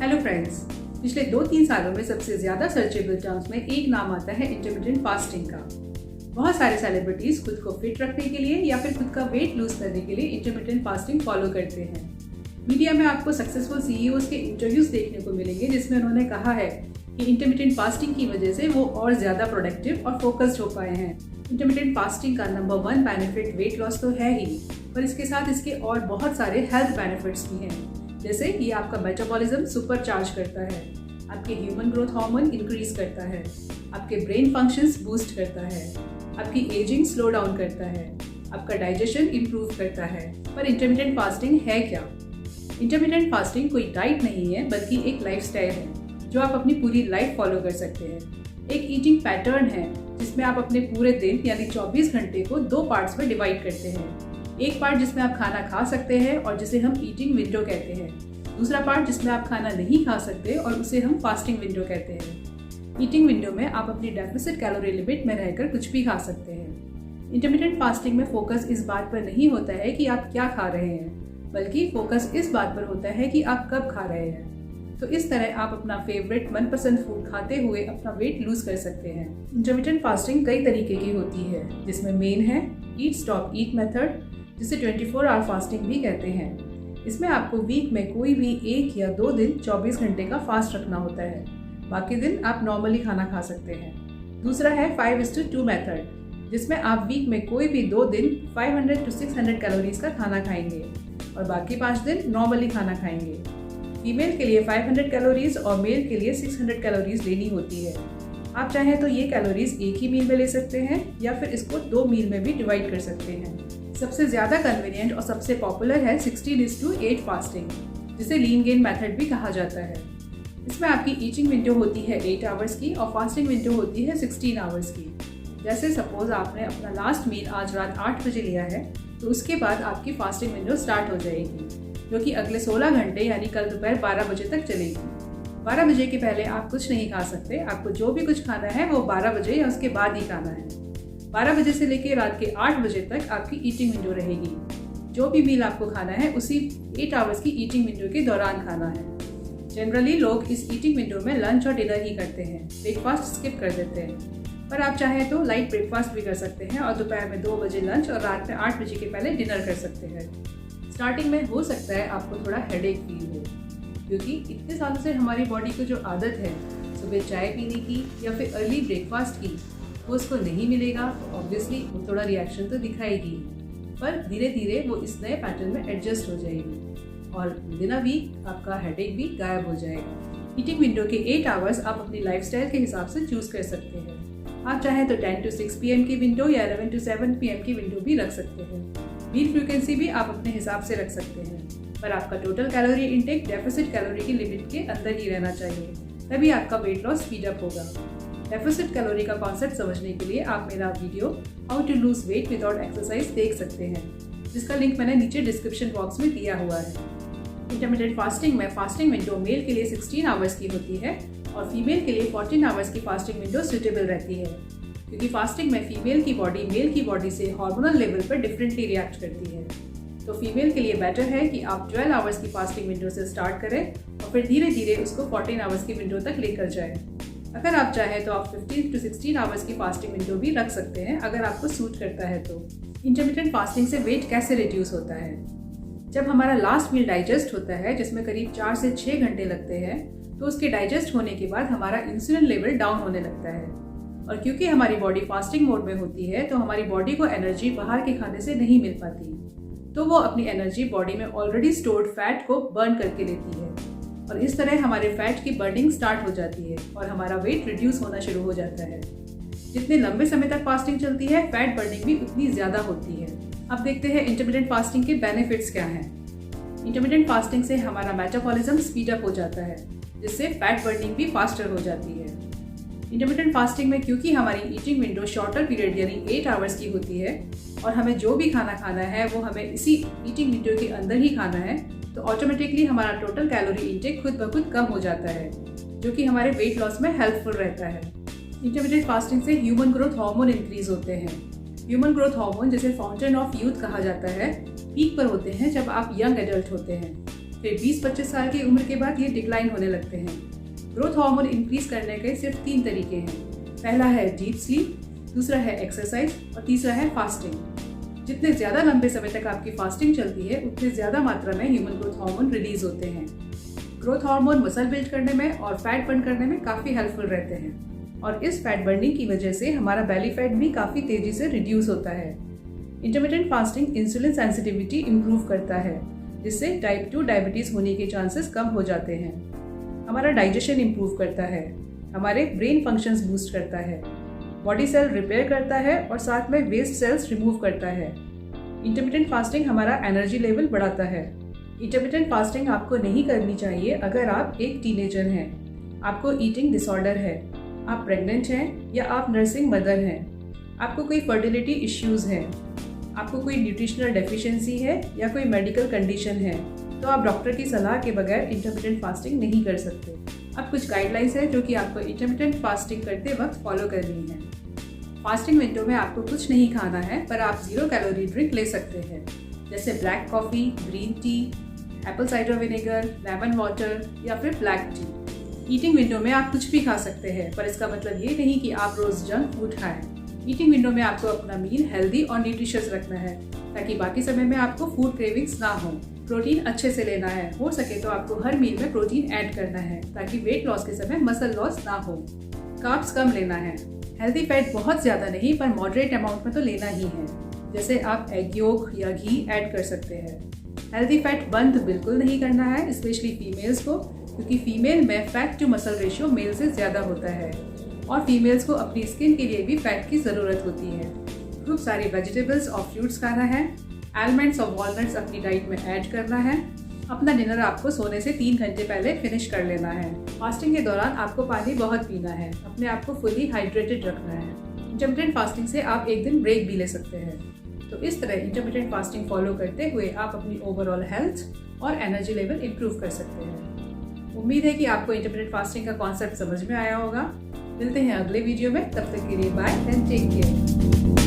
Hello friends, पिछले 2-3 सालों में सबसे ज़्यादा सर्चेबल टर्म्स में एक नाम आता है इंटरमिटेंट फास्टिंग का। बहुत सारे सेलिब्रिटीज खुद को फिट रखने के लिए या फिर खुद का वेट लूज करने के लिए इंटरमिटेंट फास्टिंग फॉलो करते हैं। मीडिया में आपको सक्सेसफुल सीईओज के इंटरव्यूज देखने को मिलेंगे जिसमें उन्होंने कहा है कि इंटरमिटेंट फास्टिंग की वजह से वो और ज़्यादा प्रोडक्टिव और फोकस्ड हो पाए हैं। इंटरमिटेंट फास्टिंग का नंबर 1 बेनिफिट वेट लॉस तो है ही, पर इसके साथ इसके और बहुत सारे हेल्थ बेनिफिट्स भी हैं। जैसे ये आपका मेटाबॉलिज्म सुपरचार्ज करता है, आपके ह्यूमन ग्रोथ हार्मोन इंक्रीज करता है, आपके ब्रेन फंक्शंस बूस्ट करता है, आपकी एजिंग स्लो डाउन करता है, आपका डाइजेशन इंप्रूव करता है। पर इंटरमिटेंट फास्टिंग है क्या? इंटरमिटेंट फास्टिंग कोई डाइट नहीं है बल्कि एक लाइफस्टाइल है जो आप अपनी पूरी लाइफ फॉलो कर सकते हैं। एक ईटिंग पैटर्न है जिसमें आप अपने पूरे दिन यानी 24 घंटे को 2 पार्ट्स में डिवाइड करते हैं। एक पार्ट जिसमें आप खाना खा सकते हैं और जिसे हम ईटिंग विंडो कहते हैं, दूसरा पार्ट जिसमें आप खाना नहीं खा सकते और उसे हम फास्टिंग विंडो कहते हैं। ईटिंग विंडो में आप अपनी डेफिसिट कैलोरी लिमिट में रहकर कुछ भी खा सकते हैं। इंटरमिटेंट फास्टिंग में फोकस इस बात पर नहीं होता है कि आप क्या खा रहे हैं, बल्कि फोकस इस बात पर होता है कि आप कब खा रहे हैं। तो इस तरह आप अपना फेवरेट मनपसंद फूड खाते हुए अपना वेट लूज कर सकते हैं। इंटरमिटेंट फास्टिंग कई तरीके की होती है जिसमें मेन है ईट स्टॉप ईट मेथड, जिसे 24 आवर फास्टिंग भी कहते हैं। इसमें आपको वीक में कोई भी 1 या 2 दिन 24 घंटे का फास्ट रखना होता है, बाकी दिन आप नॉर्मली खाना खा सकते हैं। दूसरा है 5:2 मेथड, जिसमें आप वीक में कोई भी 2 दिन 500 to 600 कैलोरीज का खाना खाएंगे और बाकी 5 दिन नॉर्मली खाना खाएंगे। फीमेल के लिए 500 कैलोरीज और मेल के लिए 600 कैलोरीज लेनी होती है। आप चाहें तो ये कैलोरीज एक ही मील में ले सकते हैं या फिर इसको 2 मील में भी डिवाइड कर सकते हैं। सबसे ज़्यादा कन्वीनियंट और सबसे पॉपुलर है 16:8 फास्टिंग, जिसे लीन गेन मेथड भी कहा जाता है। इसमें आपकी ईटिंग विंडो होती है 8 आवर्स की और फास्टिंग विंडो होती है 16 आवर्स की। जैसे सपोज आपने अपना लास्ट मील आज रात 8 बजे लिया है, तो उसके बाद आपकी फास्टिंग विंडो स्टार्ट हो जाएगी, जो कि अगले 16 घंटे यानी कल दोपहर 12 बजे तक चलेगी। 12 बजे के पहले आप कुछ नहीं खा सकते। आपको जो भी कुछ खाना है वो 12 बजे या उसके बाद ही खाना है। 12 बजे से लेकर रात के 8 बजे तक आपकी ईटिंग विंडो रहेगी। जो भी मील आपको खाना है उसी 8 आवर्स की ईटिंग विंडो के दौरान खाना है। जनरली लोग इस ईटिंग विंडो में लंच और डिनर ही करते हैं, ब्रेकफास्ट स्किप कर देते हैं। पर आप चाहें तो लाइट ब्रेकफास्ट भी कर सकते हैं और दोपहर में 2 बजे लंच और रात में 8 बजे के पहले डिनर कर सकते हैं। स्टार्टिंग में हो सकता है आपको थोड़ा हेडेक फील हो, क्योंकि इतने सालों से हमारी बॉडी को जो आदत है सुबह चाय पीने की या फिर अर्ली ब्रेकफास्ट की, वो उसको नहीं मिलेगा तो ऑब्वियसली वो थोड़ा रिएक्शन तो दिखाएगी, पर धीरे धीरे वो इस नए पैटर्न में एडजस्ट हो जाएगी और विदिन अ वीक आपका हेडेक भी गायब हो जाएगा। ईटिंग विंडो के 8 आवर्स आप अपनी लाइफस्टाइल के हिसाब से चूज कर सकते हैं। आप चाहें तो 10 to 6 PM की विंडो या 11 to 7 PM की विंडो भी रख सकते हैं। मील फ्रीक्वेंसी भी आप अपने हिसाब से रख सकते हैं, पर आपका total calorie intake deficit calorie की लिमिट के अंदर ही रहना चाहिए, तभी आपका वेट लॉस स्पीड अप होगा। डेफिसिट कैलोरी का कॉन्सेप्ट समझने के लिए आप मेरा video how to lose weight without exercise देख सकते हैं, जिसका लिंक मैंने नीचे डिस्क्रिप्शन बॉक्स में दिया हुआ है। इंटरमिटेंट फास्टिंग में फास्टिंग विंडो मेल के लिए 16 आवर्स की होती है और फीमेल के लिए 14 आवर्स की फास्टिंग विंडो सुटेबल रहती है, क्योंकि फास्टिंग में फीमेल की बॉडी मेल की बॉडी से हार्मोनल लेवल पर डिफरेंटली रिएक्ट करती है। तो फीमेल के लिए बेटर है कि आप 12 आवर्स की फास्टिंग विंडो से स्टार्ट करें और फिर धीरे धीरे उसको 14 आवर्स की विंडो तक लेकर जाएं। अगर आप चाहें तो आप 15 to 16 आवर्स की फास्टिंग विंडो भी रख सकते हैं अगर आपको सूट करता है तो। इंटरमिटेंट फास्टिंग से वेट कैसे रिड्यूस होता है? जब हमारा लास्ट मील डाइजेस्ट होता है, जिसमें करीब 4 से 6 घंटे लगते हैं, तो उसके डाइजेस्ट होने के बाद हमारा इंसुलिन लेवल डाउन होने लगता है और क्योंकि हमारी बॉडी फास्टिंग मोड में होती है तो हमारी बॉडी को एनर्जी बाहर के खाने से नहीं मिल पाती, तो वो अपनी एनर्जी बॉडी में ऑलरेडी स्टोर्ड फैट को बर्न करके लेती है और इस तरह हमारे फैट की बर्निंग स्टार्ट हो जाती है और हमारा वेट रिड्यूस होना शुरू हो जाता है। जितने लंबे समय तक फास्टिंग चलती है, फैट बर्निंग भी उतनी ज़्यादा होती है। अब देखते हैं इंटरमिटेंट फास्टिंग के बेनिफिट्स क्या हैं। इंटरमिटेंट फास्टिंग से हमारा मेटाबॉलिज्म स्पीड अप हो जाता है, जिससे फैट बर्निंग भी फास्टर हो जाती है। इंटरमिटेंट फास्टिंग में क्योंकि हमारी ईटिंग विंडो शॉर्टर पीरियड यानी 8 आवर्स की होती है और हमें जो भी खाना खाना है वो हमें इसी ईटिंग विंडो के अंदर ही खाना है, तो ऑटोमेटिकली हमारा टोटल कैलोरी इंटेक खुद ब खुद कम हो जाता है, जो कि हमारे वेट लॉस में हेल्पफुल रहता है। इंटरमिटेंट फास्टिंग से ह्यूमन ग्रोथ हार्मोन इंक्रीज होते हैं। ह्यूमन ग्रोथ हार्मोन, जिसे फाउंटेन ऑफ यूथ कहा जाता है, पीक पर होते हैं जब आप यंग एडल्ट होते हैं, फिर 20-25 साल की उम्र के बाद ये डिक्लाइन होने लगते हैं। ग्रोथ हार्मोन इंक्रीज करने के सिर्फ 3 तरीके हैं। पहला है डीप स्लीप, दूसरा है एक्सरसाइज और तीसरा है फास्टिंग। जितने ज़्यादा लंबे समय तक आपकी फास्टिंग चलती है उतनी ज़्यादा मात्रा में ह्यूमन ग्रोथ हार्मोन रिलीज होते हैं। ग्रोथ हार्मोन मसल बिल्ड करने में और फैट बर्न करने में काफ़ी हेल्पफुल रहते हैं और इस फैट बर्निंग की वजह से हमारा बेली फैट भी काफ़ी तेज़ी से रिड्यूस होता है। Intermittent fasting insulin sensitivity improve करता है, जिससे टाइप 2 डायबिटीज़ होने के चांसेस कम हो जाते हैं। हमारा डाइजेशन इम्प्रूव करता है, हमारे ब्रेन फंक्शंस बूस्ट करता है, बॉडी सेल रिपेयर करता है और साथ में वेस्ट सेल्स रिमूव करता है। इंटरमिटेंट फास्टिंग हमारा एनर्जी लेवल बढ़ाता है। इंटरमिटेंट फास्टिंग आपको नहीं करनी चाहिए अगर आप एक टीनेजर हैं, आपको ईटिंग डिसऑर्डर है, आप प्रेग्नेंट हैं या आप नर्सिंग मदर हैं, आपको कोई फर्टिलिटी इश्यूज़ हैं, आपको कोई न्यूट्रिशनल डेफिशिएंसी है या कोई मेडिकल कंडीशन है, तो आप डॉक्टर की सलाह के बगैर इंटरमिटेंट फास्टिंग नहीं कर सकते। अब कुछ गाइडलाइंस हैं जो कि आपको इंटरमिटेंट फास्टिंग करते वक्त फॉलो करनी है। फास्टिंग विंडो में आपको कुछ नहीं खाना है, पर आप 0 कैलोरी ड्रिंक ले सकते हैं, जैसे black coffee, green tea, Apple cider vinegar, lemon water या फिर ब्लैक टी। ईटिंग विंडो में आप कुछ भी खा सकते हैं, पर इसका मतलब ये नहीं कि आप रोज़ जंक फूड खाएं। ईटिंग विंडो में आपको अपना मील हेल्दी और न्यूट्रिशियस रखना है, ताकि बाकी समय में आपको फूड क्रेविंग्स ना हो। प्रोटीन अच्छे से लेना है, हो सके तो आपको हर मील में प्रोटीन ऐड करना है, ताकि वेट लॉस के समय मसल लॉस ना हो। कार्ब्स कम लेना है, हेल्दी फैट बहुत ज़्यादा नहीं पर मॉडरेट अमाउंट में तो लेना ही है, जैसे आप एग योक या घी ऐड कर सकते हैं। हेल्दी फैट बंद बिल्कुल नहीं करना है, स्पेशली फीमेल्स को, क्योंकि फीमेल में fat to muscle ratio male से ज़्यादा होता है और फीमेल्स को अपनी स्किन के लिए भी फैट की ज़रूरत होती है। खूब सारी वेजिटेबल्स और फ्रूट्स खाना है, आलमंड्स और वॉलनट्स अपनी डाइट में ऐड करना है। अपना डिनर आपको सोने से 3 घंटे पहले फिनिश कर लेना है। फास्टिंग के दौरान आपको पानी बहुत पीना है, अपने आप को फुली हाइड्रेटेड रखना है। इंटरमिटेंट फास्टिंग से आप एक दिन ब्रेक भी ले सकते हैं। तो इस तरह इंटरमिटेंट फास्टिंग फॉलो करते हुए आप अपनी ओवरऑल हेल्थ और एनर्जी लेवल इम्प्रूव कर सकते हैं। उम्मीद है कि आपको इंटरमिटेंट फास्टिंग का कॉन्सेप्ट समझ में आया होगा। मिलते हैं अगले वीडियो में, तब तक के लिए बाय एंड टेक केयर।